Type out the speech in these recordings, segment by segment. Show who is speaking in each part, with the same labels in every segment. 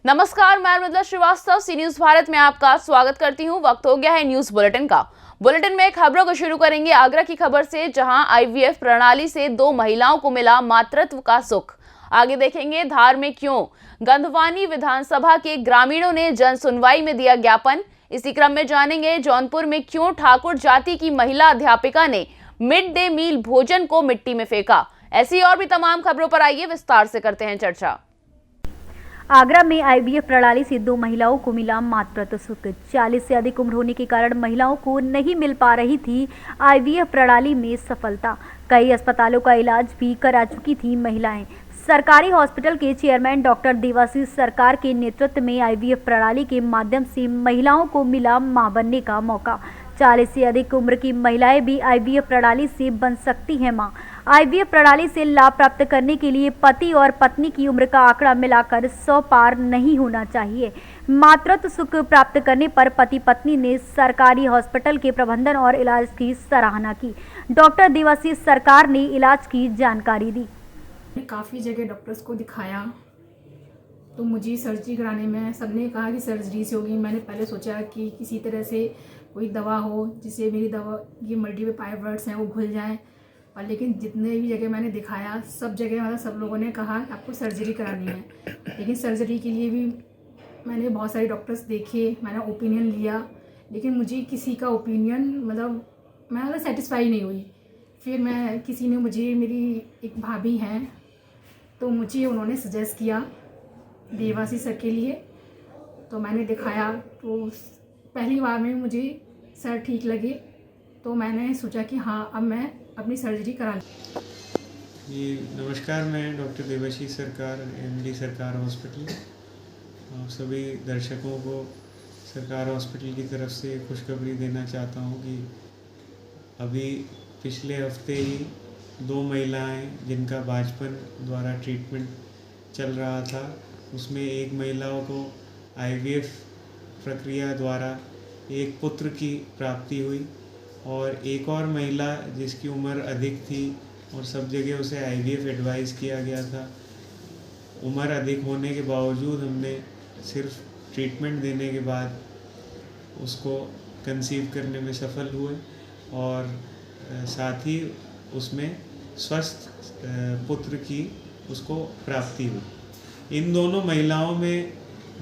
Speaker 1: नमस्कार, मैं मृदुला श्रीवास्तव सी न्यूज भारत में आपका स्वागत करती हूं। वक्त हो गया है न्यूज बुलेटिन का। बुलेटिन में खबरों को शुरू करेंगे आगरा की खबर से, जहां आईवीएफ प्रणाली से 2 महिलाओं को मिला मातृत्व का सुख। आगे देखेंगे धार में क्यों गंधवानी विधानसभा के ग्रामीणों ने जन सुनवाई में दिया ज्ञापन। इसी क्रम में जानेंगे जौनपुर में क्यों ठाकुर जाति की महिला अध्यापिका ने मिड डे मील भोजन को मिट्टी में फेंका। ऐसी और भी तमाम खबरों पर आइए विस्तार से करते हैं चर्चा।
Speaker 2: आगरा में आईवीएफ प्रणाली से 2 महिलाओं को मिला मातृत्व सुख। 40 से अधिक उम्र होने के कारण महिलाओं को नहीं मिल पा रही थी आईवीएफ प्रणाली में सफलता। कई अस्पतालों का इलाज भी करा चुकी थी महिलाएं। सरकारी हॉस्पिटल के चेयरमैन डॉक्टर देवाशीष सरकार के नेतृत्व में आईवीएफ प्रणाली के माध्यम से महिलाओं को मिला मां बनने का मौका। 40 से अधिक उम्र की महिलाएं भी आईवीएफ प्रणाली से बन सकती हैं मां। आईवीएफ प्रणाली से लाभ प्राप्त करने के लिए पति और पत्नी की उम्र का आंकड़ा मिलाकर 100 पार नहीं होना चाहिए। मातृत्व सुख प्राप्त करने पर पति पत्नी ने सरकारी हॉस्पिटल के प्रबंधन और इलाज की सराहना की। डॉक्टर देवाशीष सरकार ने इलाज की जानकारी दी।
Speaker 3: काफ़ी जगह डॉक्टर्स को दिखाया तो मुझे सर्जरी कराने में सबने कहा कि सर्जरी से होगी। मैंने पहले सोचा कि किसी तरह से कोई दवा हो जिससे मेरी दवा ये मल्टीपल फाइब्रॉइड्स हैं वो घुल जाएं, और लेकिन जितने भी जगह मैंने दिखाया सब जगह मतलब सब लोगों ने कहा कि आपको सर्जरी करानी है। लेकिन सर्जरी के लिए भी मैंने बहुत सारे डॉक्टर्स देखे, मैंने ओपिनियन लिया, लेकिन मुझे किसी का ओपिनियन मैं सेटिस्फाई नहीं हुई। फिर मैं किसी ने मुझे मेरी एक भाभी हैं तो मुझे उन्होंने सजेस्ट किया देवाशीष सर के लिए, तो मैंने दिखाया तो पहली बार में मुझे सर ठीक लगे, तो मैंने सोचा कि हाँ अब मैं अपनी सर्जरी करा लूँ।
Speaker 4: जी नमस्कार, मैं डॉक्टर देवाशीष सरकार एमडी सरकार हॉस्पिटल आप सभी दर्शकों को सरकार हॉस्पिटल की तरफ से खुशखबरी देना चाहता हूँ कि अभी पिछले हफ्ते ही 2 महिलाएं जिनका भाजपन द्वारा ट्रीटमेंट चल रहा था, उसमें एक महिलाओं को आईवीएफ प्रक्रिया द्वारा एक पुत्र की प्राप्ति हुई, और एक और महिला जिसकी उम्र अधिक थी और सब जगह उसे आईवीएफ एडवाइस किया गया था, उम्र अधिक होने के बावजूद हमने सिर्फ ट्रीटमेंट देने के बाद उसको कंसीव करने में सफल हुए, और साथ ही उसमें स्वस्थ पुत्र की उसको प्राप्ति हुई। इन दोनों महिलाओं में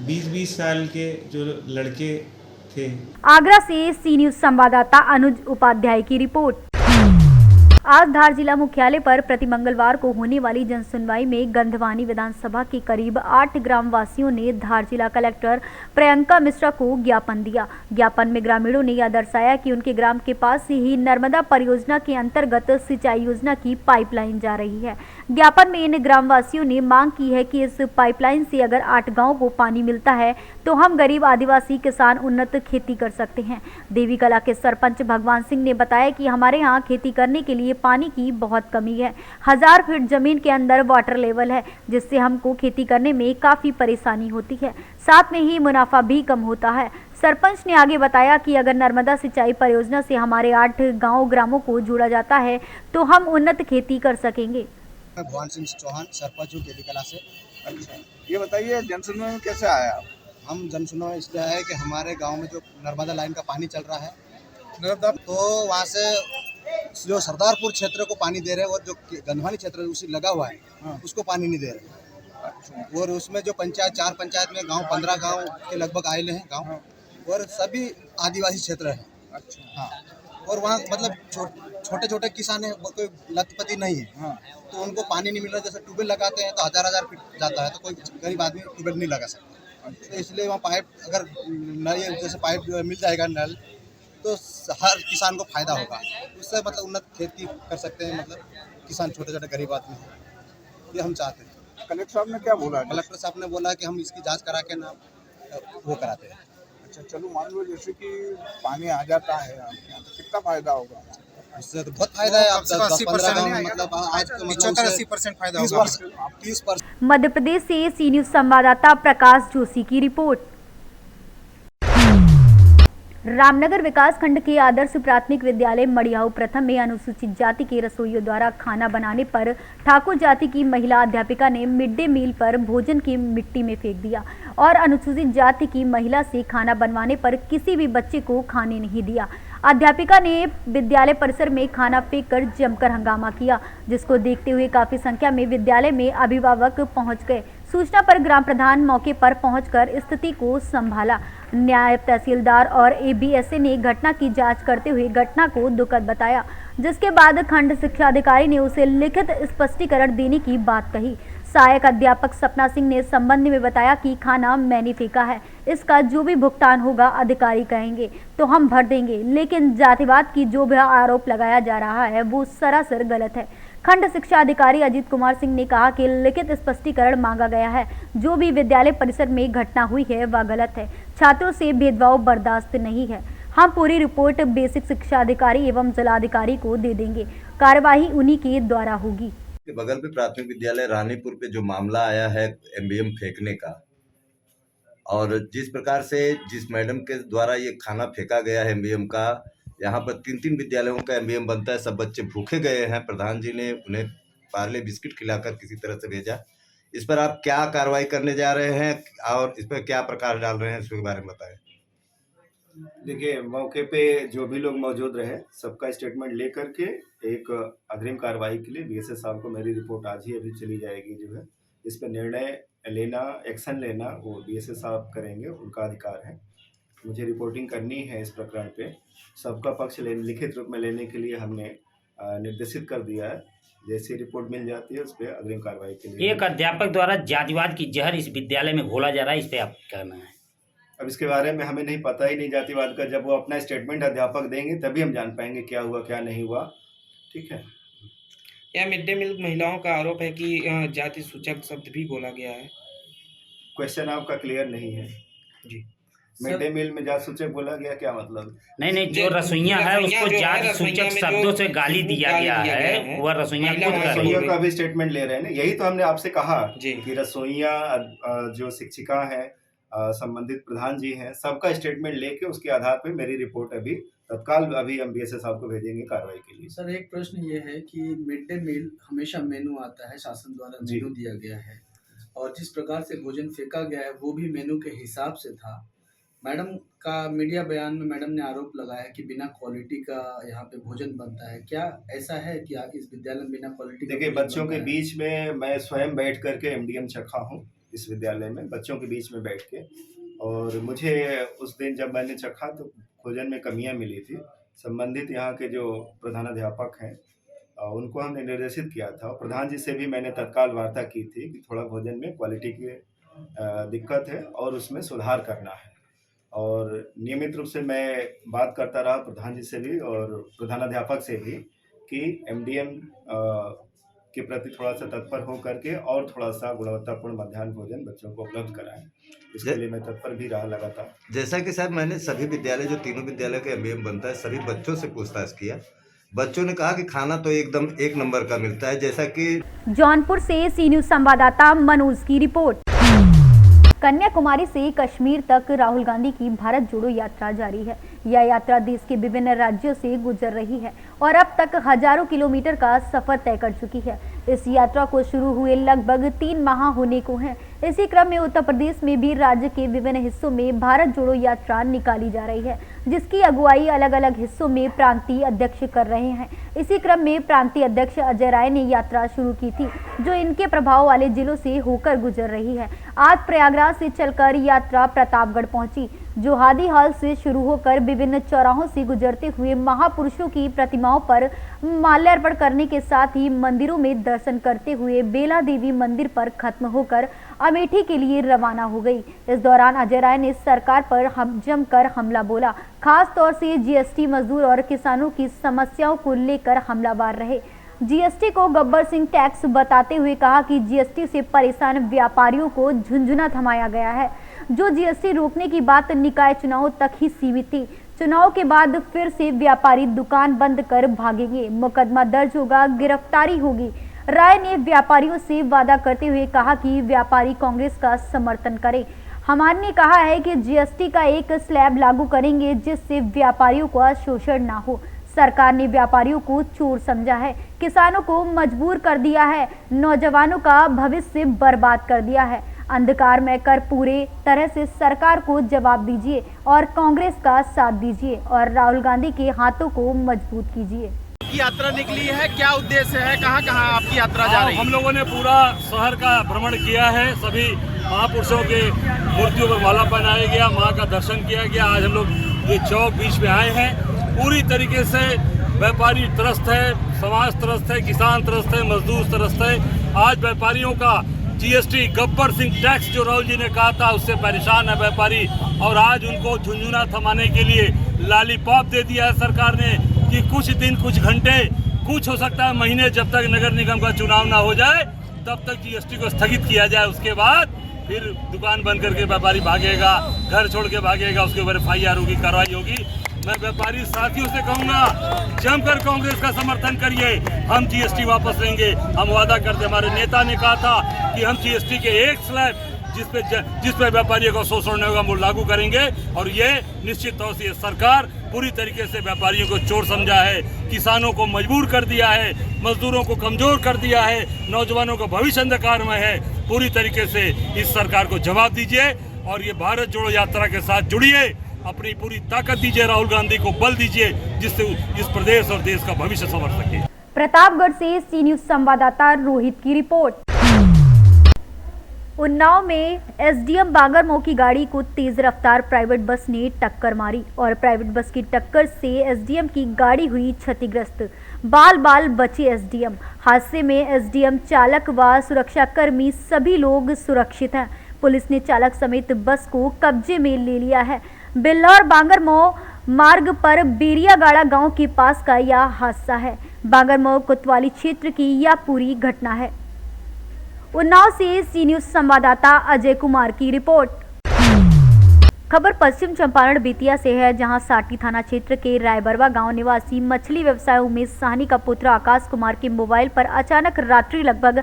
Speaker 4: 20-20 साल के जो लड़के थे।
Speaker 2: आगरा से सी न्यूज संवाददाता अनुज उपाध्याय की रिपोर्ट। आज धार जिला मुख्यालय पर प्रति मंगलवार को होने वाली जनसुनवाई में गंधवानी विधानसभा के करीब 8 ग्रामवासियों ने धार जिला कलेक्टर प्रियंका मिश्रा को ज्ञापन दिया। ज्ञापन में ग्रामीणों ने यह दर्शाया कि उनके ग्राम के पास से ही नर्मदा परियोजना के अंतर्गत सिंचाई योजना की पाइपलाइन जा रही है। ज्ञापन में इन ग्रामवासियों ने मांग की है कि इस पाइपलाइन से अगर 8 गाँव को पानी मिलता है तो हम गरीब आदिवासी किसान उन्नत खेती कर सकते हैं। देवी कला के सरपंच भगवान सिंह ने बताया कि हमारे यहाँ खेती करने के लिए पानी की बहुत कमी है। 1000 फीट जमीन के अंदर वाटर लेवल है, जिससे हमको खेती करने में काफी परेशानी होती है, साथ में ही मुनाफा भी कम होता है। सरपंच ने आगे बताया कि अगर नर्मदा सिंचाई परियोजना से हमारे 8 गांव ग्रामों को जोड़ा जाता है तो हम उन्नत खेती कर सकेंगे।
Speaker 5: भगवान सिंह चौहान सरपंच हूँ देवी कला से।
Speaker 6: अच्छा, ये बताइए जनसुनवाई में कैसे आया आप?
Speaker 5: हम जनसुनवाई इसलिए है कि हमारे गांव में जो नर्मदा लाइन का पानी चल रहा है
Speaker 6: नर्मदा
Speaker 5: तो वहाँ से जो सरदारपुर क्षेत्र को पानी दे रहे हैं और जो गंधवानी क्षेत्र उसी लगा हुआ है उसको पानी नहीं दे रहे।
Speaker 6: अच्छा।
Speaker 5: और उसमें जो पंचायत 4 पंचायत में गांव 15 गांव के लगभग आए हैं गांव, और सभी आदिवासी क्षेत्र है।
Speaker 6: अच्छा।
Speaker 5: हाँ, और वहाँ मतलब छोटे छोटे किसान है, कोई लखपति नहीं है।
Speaker 6: हाँ।
Speaker 5: तो उनको पानी नहीं मिल रहा। जैसे ट्यूबवेल लगाते हैं तो 1000 फीट जाता है, तो कोई गरीब आदमी ट्यूबवेल नहीं लगा सकता।
Speaker 6: अच्छा।
Speaker 5: तो इसलिए वहाँ पाइप अगर नल जैसे पाइप मिल जाएगा नल, तो हर किसान को फायदा होगा। उससे मतलब उन्नत खेती कर सकते हैं, मतलब किसान छोटे छोटे गरीब आदमी हैं, ये हम चाहते हैं।
Speaker 6: कलेक्टर साहब ने क्या बोला?
Speaker 5: कलेक्टर साहब ने बोला कि हम इसकी जांच करा के ना वो कराते हैं।
Speaker 6: अच्छा, चलो मान लो जैसे कि पानी आ जाता है आपके यहाँ, तो कितना फायदा होगा?
Speaker 5: इससे तो बहुत फायदा है। आप 10-15 गाँव में मतलब आज का मतलब
Speaker 7: 80% फायदा होगा।
Speaker 5: 30%।
Speaker 2: मध्य प्रदेश से सी न्यूज संवाददाता प्रकाश जोशी की रिपोर्ट। रामनगर विकास खंड के आदर्श प्राथमिक विद्यालय मड़ियाऊ प्रथम में अनुसूचित जाति के रसोइयों द्वारा खाना बनाने पर ठाकुर जाति की महिला अध्यापिका ने मिड डे मील पर भोजन की मिट्टी में फेंक दिया और अनुसूचित जाति की महिला से खाना बनवाने पर किसी भी बच्चे को खाने नहीं दिया। अध्यापिका ने विद्यालय परिसर में खाना फेंककर जमकर हंगामा किया, जिसको देखते हुए काफी संख्या में विद्यालय में अभिभावक पहुंच गए। सूचना पर ग्राम प्रधान मौके पर पहुंचकर स्थिति को संभाला। नायब तहसीलदार और एबीएसए ने घटना की जांच करते हुए घटना को दुखद बताया, जिसके बाद खंड शिक्षा अधिकारी ने उसे लिखित स्पष्टीकरण देने की बात कही। सहायक अध्यापक सपना सिंह ने संबंध में बताया कि खाना मैंने फेंका है, इसका जो भी भुगतान होगा अधिकारी कहेंगे तो हम भर देंगे, लेकिन जातिवाद की जो भी आरोप लगाया जा रहा है वो सरासर गलत है। खंड शिक्षा अधिकारी अजीत कुमार सिंह ने कहा कि लिखित स्पष्टीकरण मांगा गया है, जो भी विद्यालय परिसर में घटना हुई है वह गलत है, छात्रों से भेदभाव बर्दाश्त नहीं है। हम पूरी रिपोर्ट बेसिक शिक्षा अधिकारी एवं जिलाधिकारी को दे देंगे, कार्यवाही उन्हीं के द्वारा होगी।
Speaker 7: के बगल पे प्राथमिक विद्यालय रानीपुर पे जो मामला आया है एमबीएम फेंकने का, और जिस प्रकार से जिस मैडम के द्वारा ये खाना फेंका गया है एमबीएम का, यहाँ पर 3-3 विद्यालयों का एमबीएम बनता है, सब बच्चे भूखे गए हैं। प्रधान जी ने उन्हें पार्ले बिस्किट खिलाकर किसी तरह से भेजा। इस पर आप क्या कार्रवाई करने जा रहे हैं और इस पर क्या प्रकाश डाल रहे हैं, इसके बारे में बताएं।
Speaker 8: देखिए, मौके पे जो भी लोग मौजूद रहे सबका स्टेटमेंट ले करके एक अग्रिम कार्रवाई के लिए बीएसए साहब को मेरी रिपोर्ट आज ही अभी चली जाएगी। जो है इस पर निर्णय लेना, एक्शन लेना वो बीएसए साहब करेंगे, उनका अधिकार है। मुझे रिपोर्टिंग करनी है इस प्रकरण पे। सबका पक्ष लिखित रूप में लेने के लिए हमने निर्देशित कर दिया है। जैसी रिपोर्ट मिल जाती है उस पर अग्रिम कार्रवाई के लिए।
Speaker 9: एक अध्यापक द्वारा जातिवाद की जहर इस विद्यालय में घोला जा रहा है, इस पे आप क्या कहना है?
Speaker 8: अब इसके बारे में हमें नहीं पता ही नहीं जातिवाद का। जब वो अपना स्टेटमेंट अध्यापक देंगे तभी हम जान पाएंगे क्या हुआ क्या नहीं हुआ। ठीक है।
Speaker 10: यह मिड डे मील महिलाओं का आरोप है कि जाति सूचक शब्द भी बोला गया है।
Speaker 8: क्वेश्चन आपका क्लियर नहीं है
Speaker 10: जी।
Speaker 8: मिड डे मील में जाति सूचक बोला गया, क्या मतलब?
Speaker 9: नहीं, जो रसोइया है उसको जाति सूचक शब्दों से गाली दिया गया है, वह रसोइया
Speaker 8: का भी स्टेटमेंट ले रहे हैं ना। यही तो हमने आपसे कहा कि रसोइया जो शिक्षिका है, संबंधित प्रधान जी हैं, सबका स्टेटमेंट लेके उसके आधार पे मेरी रिपोर्ट अभी तत्काल अभी हम बीएसए साहब को भेजेंगे कार्रवाई के लिए।
Speaker 11: सर, एक प्रश्न ये है कि मिड डे मील हमेशा मेनू आता है, शासन द्वारा मेनू दिया गया है, और जिस प्रकार से भोजन फेंका गया है वो भी मेनू के हिसाब से था। मैडम का मीडिया बयान में मैडम ने आरोप लगाया कि बिना क्वालिटी का यहाँ पे भोजन बनता है। क्या ऐसा है कि इस विद्यालय में बिना क्वालिटी?
Speaker 8: देखिए, बच्चों के बीच में मैं स्वयं बैठ करके एमडीएम चखा हूँ इस विद्यालय में, बच्चों के बीच में बैठ के, और मुझे उस दिन जब मैंने चखा तो भोजन में कमियां मिली थी। संबंधित यहाँ के जो प्रधानाध्यापक हैं उनको हमने निर्देशित किया था, और प्रधान जी से भी मैंने तत्काल वार्ता की थी कि थोड़ा भोजन में क्वालिटी की दिक्कत है और उसमें सुधार करना है। और नियमित रूप से मैं बात करता रहा प्रधान जी से भी और प्रधानाध्यापक से भी कि एमडीएम के प्रति थोड़ा सा तत्पर हो करके और थोड़ा सा गुणवत्तापूर्ण मध्याह्न भोजन बच्चों को उपलब्ध कराएं। इसके लिए मैं तत्पर भी रहा लगातार।
Speaker 7: जैसा कि साहब मैंने सभी विद्यालय, जो तीनों विद्यालय का एमबीएम बनता है, सभी बच्चों से पूछताछ किया। बच्चों ने कहा कि खाना तो एकदम एक नंबर का मिलता है। जैसा कि
Speaker 2: जौनपुर से सी न्यूज संवाददाता मनोज की रिपोर्ट। कन्याकुमारी से कश्मीर तक राहुल गांधी की भारत जोड़ो यात्रा जारी है। यह यात्रा देश के विभिन्न राज्यों से गुजर रही है और अब तक हजारों किलोमीटर का सफर तय कर चुकी है। इस यात्रा को शुरू हुए लगभग 3 माह होने को हैं। इसी क्रम में उत्तर प्रदेश में भी राज्य के विभिन्न हिस्सों में भारत जोड़ो यात्रा निकाली जा रही है, जिसकी अगुवाई अलग अलग हिस्सों में प्रांतीय अध्यक्ष कर रहे हैं। इसी क्रम में प्रांतीय अध्यक्ष अजय राय ने यात्रा शुरू की थी, जो इनके प्रभाव वाले जिलों से होकर गुजर रही है। आज प्रयागराज से चलकर यात्रा प्रतापगढ़ पहुंची, जो हादी हाल से शुरू होकर विभिन्न चौराहों से गुजरते हुए महापुरुषों की प्रतिमाओं पर माल्यार्पण करने के साथ ही मंदिरों में दर्शन करते हुए बेला देवी मंदिर पर खत्म होकर अमेठी के लिए रवाना हो गई। इस दौरान अजय राय ने सरकार पर जमकर हमला बोला, खास तौर से जीएसटी, मजदूर और किसानों की समस्याओं को लेकर हमलावर रहे। जीएसटी को गब्बर सिंह टैक्स बताते हुए कहा कि जीएसटी से परेशान व्यापारियों को झुंझुना थमाया गया है। जो जीएसटी रोकने की बात निकाय चुनाव तक ही सीमित थी। चुनाव के बाद फिर से व्यापारी दुकान बंद कर भागेंगे, मुकदमा दर्ज होगा, गिरफ्तारी होगी। राय ने व्यापारियों से वादा करते हुए कहा कि व्यापारी कांग्रेस का समर्थन करें। हमारे ने कहा है कि जीएसटी का एक स्लैब लागू करेंगे जिससे व्यापारियों का शोषण ना हो। सरकार ने व्यापारियों को चोर समझा है, किसानों को मजबूर कर दिया है, नौजवानों का भविष्य बर्बाद कर दिया है। अंधकार में कर पूरे तरह से सरकार को जवाब दीजिए और कांग्रेस का साथ दीजिए और राहुल गांधी के हाथों को मजबूत कीजिए।
Speaker 12: की यात्रा निकली है, क्या उद्देश्य है, कहाँ कहाँ आपकी यात्रा जा रही है?
Speaker 13: हम लोगों ने पूरा शहर का भ्रमण किया है। सभी महापुरुषों के मूर्तियों पर माला पहनाया गया, मां का दर्शन किया गया। आज हम लोग ये चौक बीच में आए हैं। पूरी तरीके से व्यापारी त्रस्त है, समाज त्रस्त है, किसान त्रस्त है, मजदूर त्रस्त है। आज व्यापारियों का जीएसटी गब्बर सिंह टैक्स जो राहुल जी ने कहा था उससे परेशान है व्यापारी, और आज उनको झुंझुना थमाने के लिए लॉलीपॉप दे दिया है सरकार ने कि कुछ दिन, कुछ घंटे, कुछ हो सकता है महीने, जब तक नगर निगम का चुनाव ना हो जाए तब तक जीएसटी को स्थगित किया जाए। उसके बाद फिर दुकान बंद करके व्यापारी भागेगा, घर छोड़ के भागेगा, उसके ऊपर FIR होगी, कार्रवाई होगी। मैं व्यापारी साथियों से कहूँगा, जमकर कांग्रेस का समर्थन करिए। हम जीएसटी वापस लेंगे, हम वादा करते। हमारे नेता ने कहा था कि हम जीएसटी के एक स्लैब जिस पे व्यापारियों का शोषण नहीं होगा वो लागू करेंगे, और ये निश्चित तौर से सरकार पूरी तरीके से व्यापारियों को चोर समझा है, किसानों को मजबूर कर दिया है, मजदूरों को कमजोर कर दिया है, नौजवानों का भविष्य अंधकार में है। पूरी तरीके से इस सरकार को जवाब दीजिए और ये भारत जोड़ो यात्रा के साथ जुड़िए, अपनी पूरी ताकत दीजिए, राहुल गांधी को बल दीजिए जिससे इस प्रदेश और देश का भविष्य संवर सके।
Speaker 2: प्रतापगढ़ से सी न्यूज संवाददाता रोहित की रिपोर्ट। उन्नाव में एसडीएम बांगरमऊ की गाड़ी को तेज रफ्तार प्राइवेट बस ने टक्कर मारी और प्राइवेट बस की टक्कर से एसडीएम की गाड़ी हुई क्षतिग्रस्त। बाल बाल बचे एसडीएम। हादसे में एसडीएम, चालक व सुरक्षाकर्मी सभी लोग सुरक्षित हैं। पुलिस ने चालक समेत बस को कब्जे में ले लिया है। बिल्लौर बांगरमऊ मार्ग पर बेरियागाड़ा गांव के पास का यह हादसा है। बांगरमऊ कोतवाली क्षेत्र की यह पूरी घटना है। उन्नाव से सी न्यूज संवाददाता अजय कुमार की रिपोर्ट। खबर पश्चिम चंपारण बेतिया से है, जहां साटी थाना क्षेत्र के रायबरवा गांव निवासी मछली व्यवसाय उमेश साहनी का पुत्र आकाश कुमार के मोबाइल पर अचानक रात्रि लगभग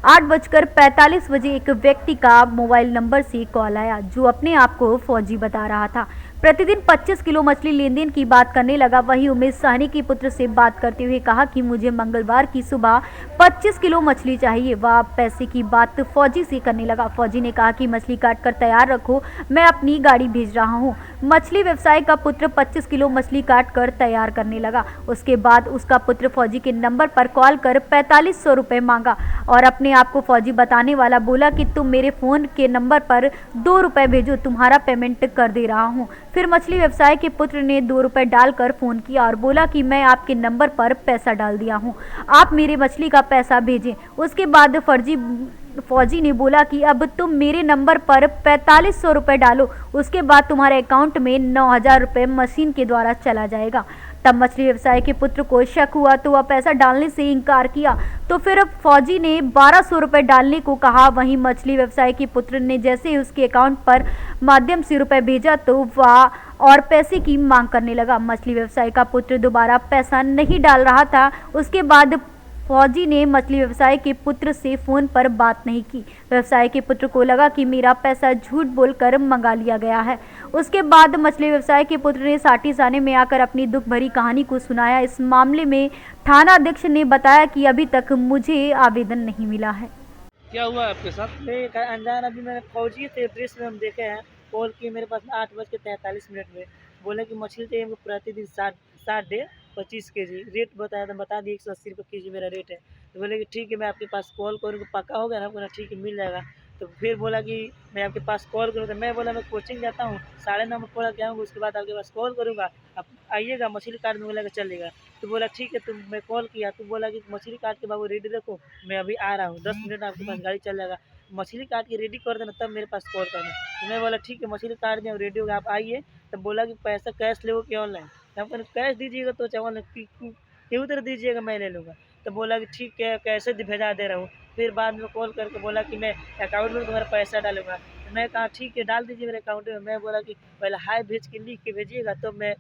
Speaker 2: 8:45 बजे एक व्यक्ति का मोबाइल नंबर से कॉल आया, जो अपने आप को फौजी बता रहा था। प्रतिदिन 25 किलो मछली लेन देन की बात करने लगा। वहीं उमेश साहनी के पुत्र से बात करते हुए कहा कि मुझे मंगलवार की सुबह 25 किलो मछली चाहिए। वह पैसे की बात फौजी से करने लगा। फौजी ने कहा कि मछली काट कर तैयार रखो, मैं अपनी गाड़ी भेज रहा हूं। मछली व्यवसायी का पुत्र 25 किलो मछली काट कर तैयार करने लगा। उसके बाद उसका पुत्र फौजी के नंबर पर कॉल कर 4500 रुपये मांगा और अपने आप को फौजी बताने वाला बोला कि तुम मेरे फोन के नंबर पर 2 रुपये भेजो, तुम्हारा पेमेंट कर दे रहा हूँ। फिर मछली व्यवसायी के पुत्र ने 2 रुपये डालकर फोन किया और बोला कि मैं आपके नंबर पर पैसा डाल दिया हूँ, आप मेरे मछली का पैसा भेजें। उसके बाद फौजी ने बोला कि अब तुम मेरे नंबर पर 4500 रुपये डालो, उसके बाद तुम्हारे अकाउंट में 9000 रुपये मशीन के द्वारा चला जाएगा। तब मछली व्यवसायी के पुत्र को शक हुआ तो वह पैसा डालने से इनकार किया, तो फिर फौजी ने 1200 रुपये डालने को कहा। वहीं मछली व्यवसायी के पुत्र ने जैसे ही उसके अकाउंट पर माध्यम से रुपये भेजा तो वह और पैसे की मांग करने लगा। मछली व्यवसायी का पुत्र दोबारा पैसा नहीं डाल रहा था। उसके बाद फौजी ने मछली व्यवसायी के पुत्र से फोन पर बात नहीं की। व्यवसायी के पुत्र को लगा कि मेरा पैसा झूठ बोलकर मंगा लिया गया है। उसके बाद मछली व्यवसायी के पुत्र ने साटी थाने में आकर अपनी दुख भरी कहानी को सुनाया। इस मामले में थाना अध्यक्ष ने बताया कि अभी तक मुझे आवेदन नहीं मिला है।
Speaker 14: क्या हुआ आपके साथ? मैं अनजान, अभी मैंने फौजी थे, प्रेस में हम देखे हैं, कॉल किए मेरे पास 8:43 में, बोले कि मछली चाहिए हमको प्रतिदिन 60 25 केजी। रेट बताया तो बता दिए 180 रुपये केजी मेरा रेट है। तो बोले कि ठीक है मैं आपके पास कॉल करूँगा, पक्का होगा ना? बोला ठीक है मिल जाएगा। तो फिर बोला कि मैं आपके पास कॉल करूँगा। मैं बोला मैं कोचिंग जाता हूँ, 9:30 में पढ़ के आऊँगा, उसके बाद आपके पास कॉल करूँगा, आप आइएगा, मछली काट में बोला चलेगा। तो बोला ठीक है। तो मैं कॉल किया तो बोला कि मछली काट के बाबू रेडी रखो, मैं अभी आ रहा हूँ, 10 मिनट में आपके पास गाड़ी चल जाएगा, मछली काट के रेडी कर देना तब मेरे पास कॉल करना। तो मैं बोला ठीक है, मछली काट दिया, रेडी होगा, आप आइए। तब बोला कि पैसा कैश लेगो कि ऑनलाइन? आपको कैश दीजिएगा तो चावल क्यों तरह दीजिएगा, मैं ले लूँगा। तो बोला कि ठीक है, कैसे भेजा दे रहा हूँ। फिर बाद में कॉल करके बोला कि मैं अकाउंट में तुम्हारा पैसा डालूंगा। तो मैं कहा ठीक है डाल दीजिए मेरे अकाउंट में। मैं बोला कि पहले हाय भेज के लिख के भेजिएगा तो मैं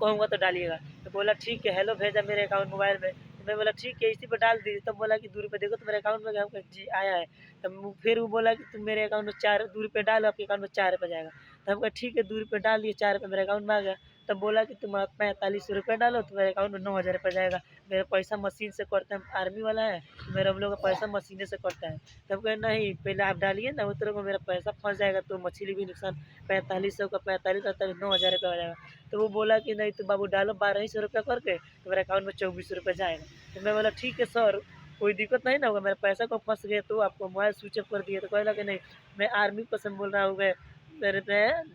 Speaker 14: कहूँगा तो डालिएगा। तो बोला ठीक है, हेलो भेजा मेरे अकाउंट मोबाइल में। तो मैं बोला ठीक है इसी पर डाल दीजिए। तब बोला कि 2 रुपये देखो तो मेरे अकाउंट में जी आया है। तब फिर वो बोला कि तुम मेरे अकाउंट में 2 रुपये डालो, आपके अकाउंट में 4 रुपये जाएगा। तब कहा ठीक है 2 रुपये डाल दिए, 4 रुपये मेरे अकाउंट में आ गया। तब बोला कि तुम 45 रुपये डालो तो मेरे अकाउंट में 9,000 रुपये जाएगा। मेरा पैसा मशीन से कटता है, आर्मी वाला है, मेरा हम लोग का पैसा मशीने से कटता है। तब कहे नहीं पहले आप डालिए ना, उस तरह को मेरा पैसा फंस जाएगा तो मछली भी नुकसान। 4500 का 45 48 9,000 रुपये हो जाएगा। तो वो बोला कि नहीं तो बाबू डालो 1200 रुपये करके तो मेरे अकाउंट में 24 रुपये जाएगा। तो मैं बोला ठीक है सर कोई दिक्कत नहीं ना होगा, मेरा पैसा को फंस गया तो आपको मोबाइल स्विच ऑफ कर दिया। तो कहला कि नहीं मैं आर्मी पर्सन बोल रहा हूँ, मैं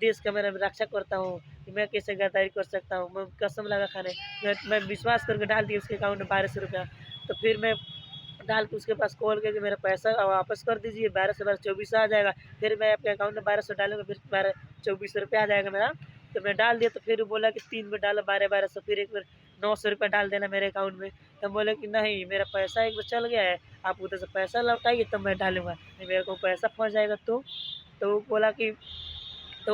Speaker 14: देश का मेरा रक्षा करता हूँ, मैं कैसे गद्दारी कर सकता हूँ। मैं कसम लगा खाने मैं विश्वास करके डाल दिया उसके अकाउंट में 1200 रुपया। तो फिर मैं डाल के उसके पास कॉल करके मेरा पैसा वापस कर दीजिए, 12 से 12 24 आ जाएगा। फिर मैं आपके अकाउंट में 1200 डालूंगा, फिर 24 रुपये आ जाएगा मेरा। तो मैं डाल दिया। तो फिर बोला कि 3 बार डाला 1200, फिर एक बार 900 रुपये डाल देना मेरे अकाउंट में। तब बोले कि नहीं मेरा पैसा एक बार चल गया है, आप उधर से पैसा लौटाइए तब मैं डालूंगा, नहीं मेरे को पैसा फंस जाएगा। तो वो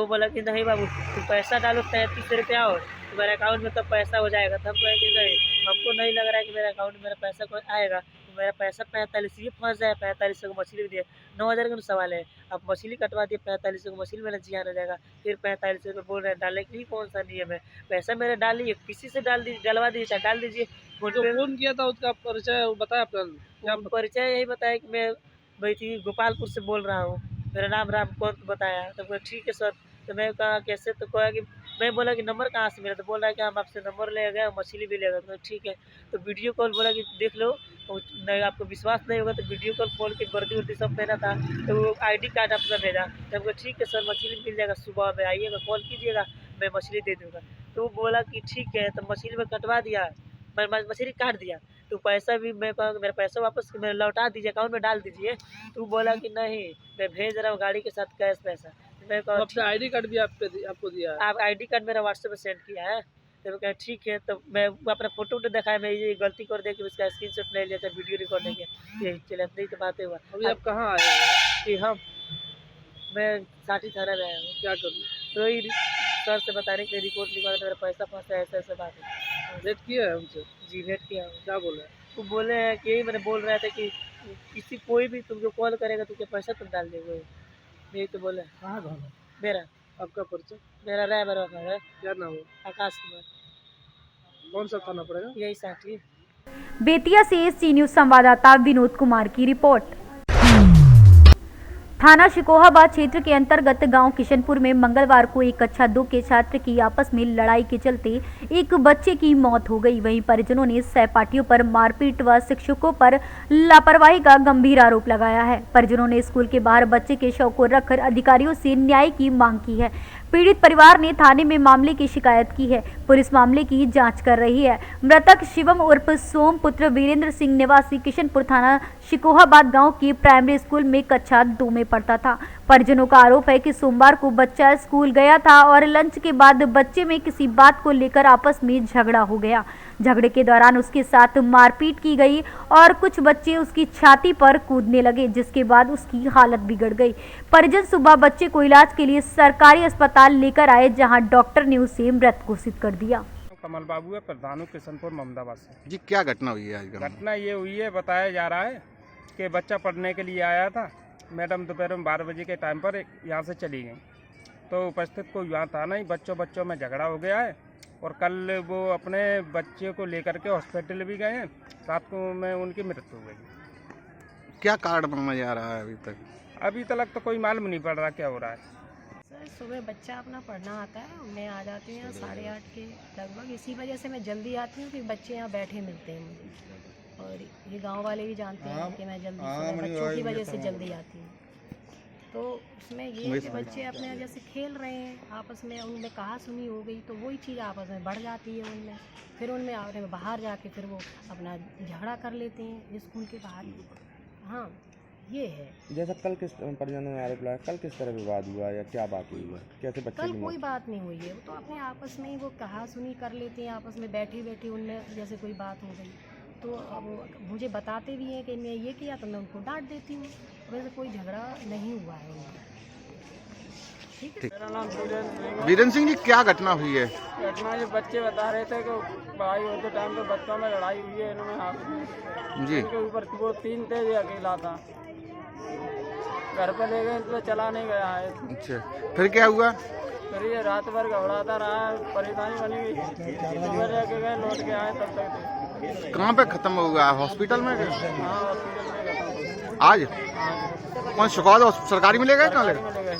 Speaker 14: बोला कि नहीं बाबू तुम पैसा डालो 33 रुपया और तुम्हारे अकाउंट में तब पैसा हो जाएगा। तब कहे कि नहीं हमको नहीं लग रहा है कि मेरे अकाउंट में मेरा पैसा कोई आएगा, तो मेरा पैसा 45 ये फंस जाए। 4500 को मछली भी दिए, 9,000 का सवाल है, आप मछली कटवा दिए 4500 को मछली मेरा जियान हो जाएगा। फिर 45 रुपये बोल रहे हैं डालने के लिए, कौन सा नियम है? पैसा मेरे डालिए, किसी से डलवा दीजिए चाहे डाल दीजिए।
Speaker 11: फोन किया था उसका परिचय बताया
Speaker 14: क्या परिचय? यही बताया कि मैं थी गोपालपुर से बोल रहा हूँ, मेरा नाम रामकांत बताया। तो बोला ठीक है सर। तो मैं कहा कैसे? तो कहा कि मैं बोला कि नंबर कहाँ से मिला? तो बोल रहा है कि हम आपसे नंबर ले गए, मछली भी ले गए। तो ठीक है। तो वीडियो कॉल बोला कि देख लो, तो नहीं आपको विश्वास नहीं होगा तो वीडियो कॉल खोल के वर्दी वर्दी सब पहना था, तो वो ID कार्ड अपना भेजा। तो हमको ठीक है सर मछली मिल जाएगा, सुबह में आइएगा कॉल कीजिएगा मैं मछली दे दूँगा। तो वो बोला कि ठीक है। तो मछली में कटवा दिया, मछली काट दिया। तो पैसा भी मैं कहा मेरा पैसा वापस मेरे लौटा दीजिए, अकाउंट में डाल दीजिए। तो बोला कि नहीं मैं भेज रहा हूँ गाड़ी के साथ कैश पैसा। मैं कहा
Speaker 11: ID कार्ड भी आपको दिया है?
Speaker 14: आप ID कार्ड मेरा व्हाट्सएप पे सेंड किया है। तो मैं कहा ठीक है। तो मैं अपना फोटो दिखाया, मैं ये गलती कर दे कि उसका स्क्रीनशॉट नहीं लिया था वीडियो रिकॉर्ड नहीं किया। ये चले नहीं तो बातें हुआ।
Speaker 11: अभी आप कहाँ आए हैं?
Speaker 14: कि मैं साठी थाना में आया हूँ।
Speaker 11: क्या करूँ?
Speaker 14: तो ही सर से बताने के लिए रिपोर्ट लिखवा मेरा पैसा फंसा है, ऐसा बात है।
Speaker 11: वेट किया है उनसे?
Speaker 14: जी वेट किया हूँ।
Speaker 11: क्या बोले?
Speaker 14: तो बोले हैं कि यही मैंने बोल रहा था कि किसी कोई भी तुमको कॉल करेगा तो क्या पैसा तुम डाल देंगे, यही तो बोले।
Speaker 11: कहाँ घर है
Speaker 14: मेरा?
Speaker 11: आपका परिचय?
Speaker 14: मेरा रायबर है।
Speaker 11: क्या नाम है?
Speaker 14: आकाश कुमार।
Speaker 11: कौन सा थाना पड़ेगा?
Speaker 14: यही साठी।
Speaker 2: बेतिया से सी न्यूज संवाददाता विनोद कुमार की रिपोर्ट। थाना शिकोहाबाद क्षेत्र के अंतर्गत गांव किशनपुर में मंगलवार को एक कक्षा 2 के छात्र की आपस में लड़ाई के चलते एक बच्चे की मौत हो गई। वहीं परिजनों ने सहपाठियों पर मारपीट व शिक्षकों पर लापरवाही का गंभीर आरोप लगाया है। परिजनों ने स्कूल के बाहर बच्चे के शव को रखकर अधिकारियों से न्याय की मांग की है। पीड़ित परिवार ने थाने में मामले की शिकायत की है। पुलिस मामले की जांच कर रही है। मृतक शिवम उर्फ सोम पुत्र वीरेंद्र सिंह निवासी किशनपुर थाना शिकोहाबाद गांव के प्राइमरी स्कूल में कक्षा 2 में पढ़ता था। परिजनों का आरोप है कि सोमवार को बच्चा स्कूल गया था और लंच के बाद बच्चे में किसी बात को लेकर आपस में झगड़ा हो गया। झगड़े के दौरान उसके साथ मारपीट की गई और कुछ बच्चे उसकी छाती पर कूदने लगे, जिसके बाद उसकी हालत बिगड़ गई। परिजन सुबह बच्चे को इलाज के लिए सरकारी अस्पताल लेकर आए, जहां डॉक्टर ने उसे मृत घोषित कर दिया।
Speaker 12: कमल बाबू है, प्रधान किशनपुर मोहम्मदाबाद से।
Speaker 6: जी क्या घटना हुई है आज?
Speaker 12: घटना ये हुई है, बताया जा रहा है कि बच्चा पढ़ने के लिए आया था, मैडम दोपहर में 12 बजे के टाइम पर यहाँ से चली गई, तो उपस्थित कोई यहाँ था नहीं। बच्चों में झगड़ा हो गया है और कल वो अपने बच्चे को लेकर के हॉस्पिटल भी गए हैं, रात को में उनकी मृत्यु हो गई।
Speaker 6: क्या कारण माना जा रहा है अभी तक?
Speaker 12: तो कोई मालूम नहीं पड़ रहा क्या हो रहा है।
Speaker 15: सर सुबह बच्चा अपना पढ़ना आता है, मैं आ जाती हूँ 8:30 के लगभग। इसी वजह से मैं जल्दी आती हूँ कि बच्चे यहाँ बैठे मिलते हैं मुझे, और ये गांव वाले भी जानते हैं कि मैं जल्दी बच्चों की वजह से जल्दी आती हूँ। तो उसमें ये कि बच्चे अपने जैसे खेल रहे हैं आपस में, उनमें कहा सुनी हो गई तो वही चीज़ आपस में बढ़ जाती है उनमें, फिर उनमें बाहर जाके फिर वो अपना झगड़ा कर लेते हैं स्कूल के बाहर। हाँ ये है।
Speaker 16: जैसा कल किस परिजनों ने आरोप लगाया, कल किस तरह विवाद हुआ या क्या बात हुई है? कैसे बच्चे?
Speaker 15: कल कोई बात नहीं हुई है, वो तो अपने आपस में ही वो कहा सुनी कर लेते हैं आपस में, बैठी बैठी उनमें जैसे कोई बात हो गई तो अब मुझे बताते भी हैं कि मैं ये किया, तो मैं उनको डांट देती हूँ। वैसे कोई झगड़ा नहीं हुआ है उनका। ठीक है।
Speaker 6: मेरा नाम वीरेंद्र सिंह जी, क्या घटना हुई है?
Speaker 12: घटना ये बच्चे बता रहे थे कि पढ़ाई होते टाइम पे बच्चों में लड़ाई हुई है, इन्होंने हाथ
Speaker 6: जी
Speaker 12: इनके ऊपर वो 3 थे, ये अकेला था। घर पे ले गए तो चला नहीं गया है।
Speaker 6: अच्छा, फिर क्या हुआ?
Speaker 12: फिर ये रात भर घबराता रहा, परेशानी बनी हुई। सुबह लेके गए, लौट के आए तब तक थे।
Speaker 6: कहाँ पे खत्म हुआ? हॉस्पिटल में?
Speaker 12: हाँ, हॉस्पिटल में खत्म।
Speaker 6: आज कौन शिकायत सरकारी में ले गए? कहाँ ले गए?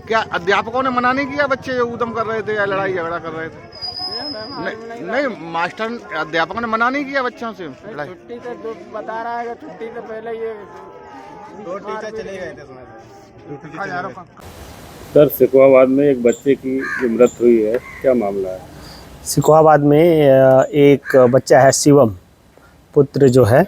Speaker 6: क्या अध्यापकों ने मना नहीं किया? बच्चे उदम कर रहे थे या लड़ाई झगड़ा कर रहे थे? नहीं, मास्टर अध्यापकों ने मना नहीं किया बच्चों से?
Speaker 12: छुट्टी से बता रहा है कि छुट्टी से पहले ये
Speaker 5: 2 टीचर चले गए थे।
Speaker 13: सर, सिकोहाबाद में एक बच्चे की जो मृत्यु हुई है, क्या मामला है?
Speaker 17: सिकोहाबाद में एक बच्चा है शिवम, पुत्र जो है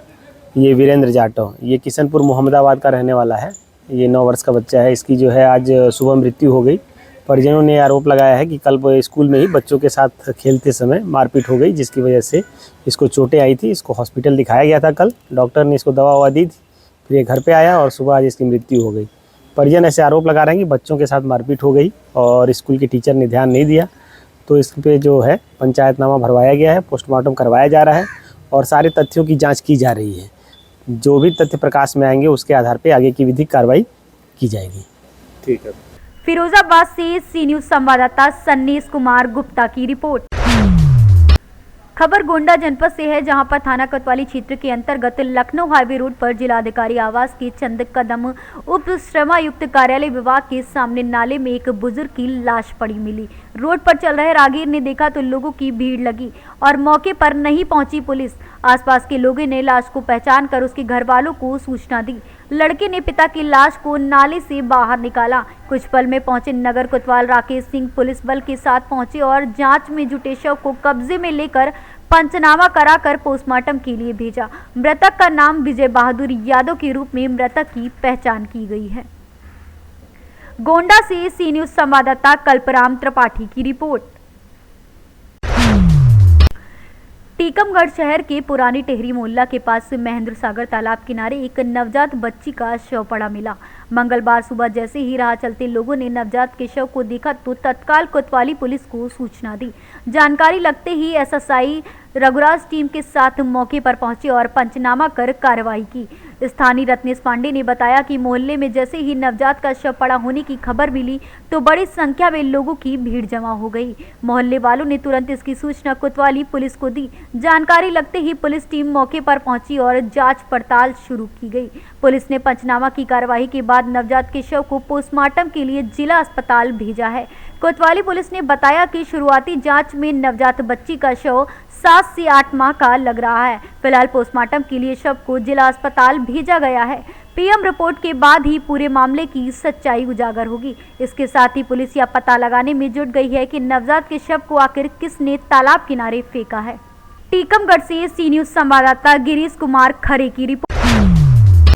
Speaker 17: ये वीरेंद्र जाटव, ये किशनपुर मोहम्मदाबाद का रहने वाला है। ये 9 वर्ष का बच्चा है। इसकी जो है आज सुबह मृत्यु हो गई। परिजनों ने आरोप लगाया है कि कल स्कूल में ही बच्चों के साथ खेलते समय मारपीट हो गई, जिसकी वजह से इसको चोटें आई थी। इसको हॉस्पिटल दिखाया गया था कल, डॉक्टर ने इसको दवा ववा दी थी, फिर ये घर पे आया और सुबह आज इसकी मृत्यु हो गई। परिजन ऐसे आरोप लगा रहे हैं कि बच्चों के साथ मारपीट हो गई और स्कूल के टीचर ने ध्यान नहीं दिया, तो इस पे जो है पंचायतनामा भरवाया गया है, पोस्टमार्टम करवाया जा रहा है और सारे तथ्यों की जांच की जा रही है। जो भी तथ्य प्रकाश में आएंगे उसके आधार पे आगे की विधिक कार्रवाई की जाएगी।
Speaker 13: ठीक है।
Speaker 2: फिरोजाबाद से सी न्यूज संवाददाता सन्नीस कुमार गुप्ता की रिपोर्ट। खबर गोंडा जनपद से है, जहां पर थाना कोतवाली क्षेत्र के अंतर्गत लखनऊ हाईवे रोड पर जिलाधिकारी आवास के चंद कदम उप श्रमायुक्त कार्यालय विभाग के सामने नाले में एक बुजुर्ग की लाश पड़ी मिली। रोड पर चल रहे राहगीर ने देखा तो लोगों की भीड़ लगी और मौके पर नहीं पहुंची पुलिस। आसपास के लोगों ने लाश को पहचान कर उसके घर वालों को सूचना दी। लड़के ने पिता की लाश को नाले से बाहर निकाला। कुछ पल में पहुंचे नगर कोतवाल राकेश सिंह पुलिस बल के साथ पहुंचे और जांच में जुटे शव को कब्जे में लेकर पंचनामा कराकर पोस्टमार्टम के लिए भेजा। मृतक का नाम विजय बहादुर यादव के रूप में मृतक की पहचान की गई है। गोंडा से सी न्यूज संवाददाता कल्पराम त्रिपाठी की रिपोर्ट। टीकमगढ़ शहर के पुरानी टेहरी मोहल्ला के पास महेंद्र सागर तालाब किनारे एक नवजात बच्ची का शव पड़ा मिला। मंगलवार सुबह जैसे ही राह चलते लोगों ने नवजात के शव को देखा तो तत्काल कोतवाली पुलिस को सूचना दी। जानकारी लगते ही एसएसआई रघुराज टीम के साथ मौके पर पहुंचे और पंचनामा कर कार्रवाई की। स्थानीय रत्नेश पांडे ने बताया कि मोहल्ले में जैसे ही नवजात का शव पड़ा होने की खबर मिली तो बड़ी संख्या में लोगों की भीड़ जमा हो गई। मोहल्ले वालों ने तुरंत इसकी सूचना कोतवाली पुलिस को दी। जानकारी लगते ही पुलिस टीम मौके पर पहुंची और जांच पड़ताल शुरू की गई। पुलिस ने पंचनामा की कार्रवाई के बाद नवजात के शव को पोस्टमार्टम के लिए जिला अस्पताल भेजा है। कोतवाली पुलिस ने बताया कि शुरुआती जांच में नवजात बच्ची का शव 7 से 8 माह का लग रहा है। फिलहाल पोस्टमार्टम के लिए शव को जिला अस्पताल भेजा गया है। पीएम रिपोर्ट के बाद ही पूरे मामले की सच्चाई उजागर होगी। इसके साथ ही पुलिस यह पता लगाने में जुट गई है कि नवजात के शव को आखिर किसने तालाब किनारे फेंका है। टीकमगढ़ से सी न्यूज संवाददाता गिरीश कुमार खरे की रिपोर्ट।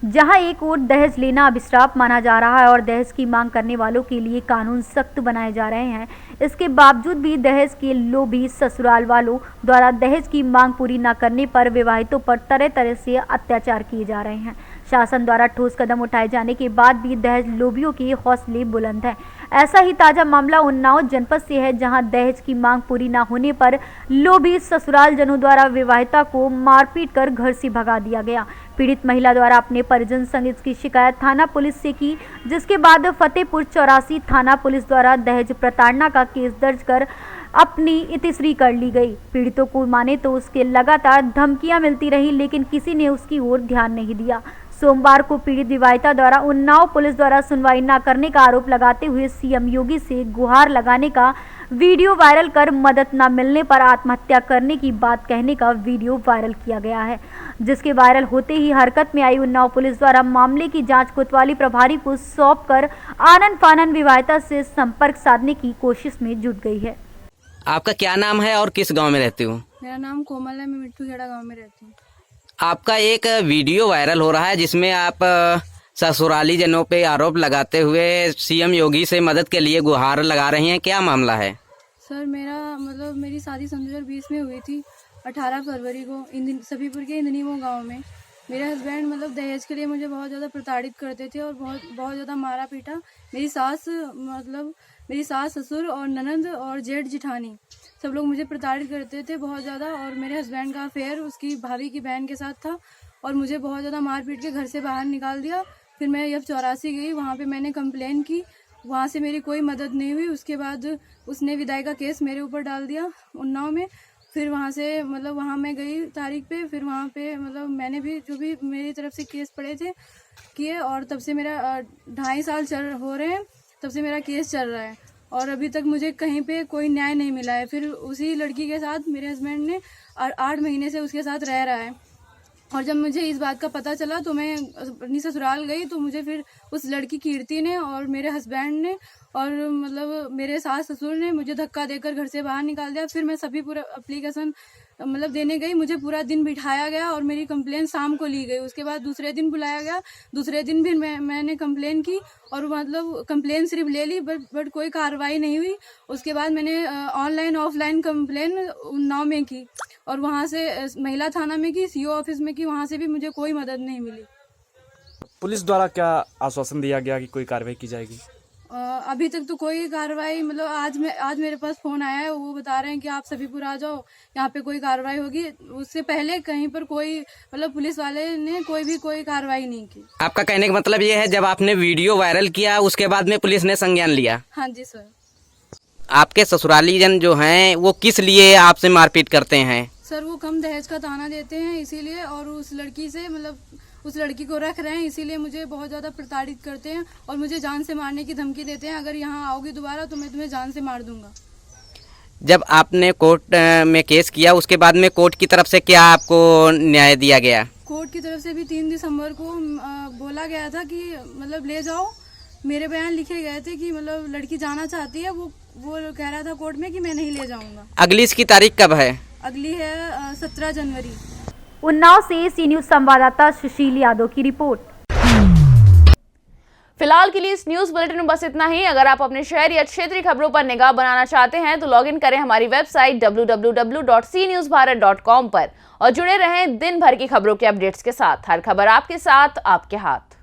Speaker 2: जहां एक ओर दहेज लेना अभिश्राप माना जा रहा है और दहेज की मांग करने वालों के लिए कानून सख्त बनाए जा रहे हैं, इसके बावजूद भी दहेज के लोभी ससुराल वालों द्वारा दहेज की मांग पूरी न करने पर विवाहितों पर तरह तरह से अत्याचार किए जा रहे हैं। शासन द्वारा ठोस कदम उठाए जाने के बाद भी दहेज लोभियों के हौसले बुलंद हैं। ऐसा ही ताजा मामला उन्नाव जनपद से है, जहां दहेज की मांग पूरी न होने पर लोभी ससुराल जनों द्वारा विवाहिता को मारपीट कर घर से भगा दिया गया। पीड़ित महिला द्वारा अपने परिजन संग इसकी शिकायत थाना पुलिस से की, जिसके बाद फतेहपुर 84 थाना पुलिस द्वारा दहेज प्रताड़ना का केस दर्ज कर अपनी इतिश्री कर ली गई। पीड़ितों को माने तो उसके लगातार धमकियां मिलती रही, लेकिन किसी ने उसकी ओर ध्यान नहीं दिया। सोमवार को पीड़ित विवाहिता द्वारा उन्नाव पुलिस द्वारा सुनवाई न करने का आरोप लगाते हुए सीएम योगी से गुहार लगाने का वीडियो वायरल कर मदद न मिलने पर आत्महत्या करने की बात कहने का वीडियो वायरल किया गया है, जिसके वायरल होते ही हरकत में आई उन्नाव पुलिस द्वारा मामले की जांच कोतवाली प्रभारी को सौंप कर आनन फानन विवाहिता से संपर्क साधने की कोशिश में जुट गई है।
Speaker 18: आपका क्या नाम है और किस गांव में रहती हूँ?
Speaker 19: मेरा नाम कोमल है, मैं मिट्टू खेड़ा गाँव में रहती हूँ।
Speaker 18: आपका एक वीडियो वायरल हो रहा है जिसमें आप ससुराली जनों पे आरोप लगाते हुए सीएम योगी से मदद के लिए गुहार लगा रही हैं, क्या मामला है?
Speaker 19: सर मेरी शादी सन 2020 में हुई थी, 18 फरवरी को सभीपुर के इंदनीमो गांव में। मेरे हस्बैंड मतलब दहेज के लिए मुझे बहुत ज़्यादा प्रताड़ित करते थे और बहुत ज़्यादा मारा पीटा। मेरी सास ससुर और ननंद और जेठ जिठानी सब लोग मुझे प्रताड़ित करते थे बहुत ज़्यादा। और मेरे हस्बैंड का अफेयर उसकी भाभी की बहन के साथ था और मुझे बहुत ज़्यादा मार पीट के घर से बाहर निकाल दिया। फिर मैं जब 84 गई, वहाँ पे मैंने कंप्लेन की, वहाँ से मेरी कोई मदद नहीं हुई। उसके बाद उसने विदाई का केस मेरे ऊपर डाल दिया उन्नाव में। फिर वहाँ से मतलब वहाँ मैं गई तारीख पे, फिर वहाँ पे मतलब मैंने भी जो भी मेरी तरफ से केस पड़े थे किए और तब से मेरा 2.5 साल हो रहे हैं, तब से मेरा केस चल रहा है और अभी तक मुझे कहीं पे कोई न्याय नहीं मिला है। फिर उसी लड़की के साथ मेरे हस्बैंड ने 8 महीने से उसके साथ रह रहा है और जब मुझे इस बात का पता चला तो मैं अपनी ससुराल गई तो मुझे फिर उस लड़की कीर्ति ने और मेरे हस्बैंड ने और मतलब मेरे सास ससुर ने मुझे धक्का देकर घर से बाहर निकाल दिया। फिर मैं सभी पूरा एप्लीकेशन मतलब देने गई, मुझे पूरा दिन बिठाया गया और मेरी कंप्लेन शाम को ली गई। उसके बाद दूसरे दिन बुलाया गया, दूसरे दिन भी मैंने कंप्लेन की और मतलब कंप्लेन सिर्फ ले ली बट कोई कार्रवाई नहीं हुई। उसके बाद मैंने ऑनलाइन ऑफलाइन कंप्लेन उन्नाव में की और वहाँ से महिला थाना में की, सीओ ऑफिस में की, वहाँ से भी मुझे कोई मदद नहीं मिली।
Speaker 16: पुलिस द्वारा क्या आश्वासन दिया गया कि कोई कार्रवाई की जाएगी?
Speaker 19: अभी तक तो कोई कार्रवाई मतलब आज मेरे पास फ़ोन आया है, वो बता रहे हैं कि आप सभीपुर आ जाओ, यहाँ पे कोई कार्रवाई होगी। उससे पहले कहीं पर कोई मतलब पुलिस वाले ने कोई कार्रवाई नहीं की।
Speaker 18: आपका कहने का मतलब ये है जब आपने वीडियो वायरल किया उसके बाद में पुलिस ने संज्ञान लिया?
Speaker 19: हाँ जी सर।
Speaker 18: आपके ससुराली जन जो हैं वो किस लिए आपसे मारपीट करते हैं?
Speaker 19: सर वो कम दहेज का ताना देते हैं इसीलिए, और उस लड़की से मतलब उस लड़की को रख रहे हैं इसीलिए मुझे बहुत ज़्यादा प्रताड़ित करते हैं और मुझे जान से मारने की धमकी देते हैं। अगर यहाँ आओगी दोबारा तो मैं तुम्हें जान से मार दूंगा।
Speaker 18: जब आपने कोर्ट में केस किया उसके बाद में कोर्ट की तरफ से क्या आपको न्याय दिया गया?
Speaker 19: कोर्ट की तरफ से भी 3 दिसंबर को बोला गया था कि मतलब ले जाओ। मेरे बयान लिखे गए थे कि मतलब लड़की जाना चाहती है, वो कह रहा था कोर्ट में कि मैं नहीं ले जाऊंगा।
Speaker 18: अगली इसकी तारीख कब है?
Speaker 19: अगली है 17 जनवरी।
Speaker 2: उन्नाव से सी न्यूज संवाददाता सुशील यादव की रिपोर्ट।
Speaker 1: फिलहाल के लिए इस न्यूज बुलेटिन में बस इतना ही। अगर आप अपने शहर या क्षेत्रीय खबरों पर निगाह बनाना चाहते हैं तो लॉगिन करें हमारी वेबसाइट www.cnewsbharat.com पर और जुड़े रहें दिन भर की खबरों के अपडेट्स के साथ। हर खबर आपके साथ, आपके हाथ।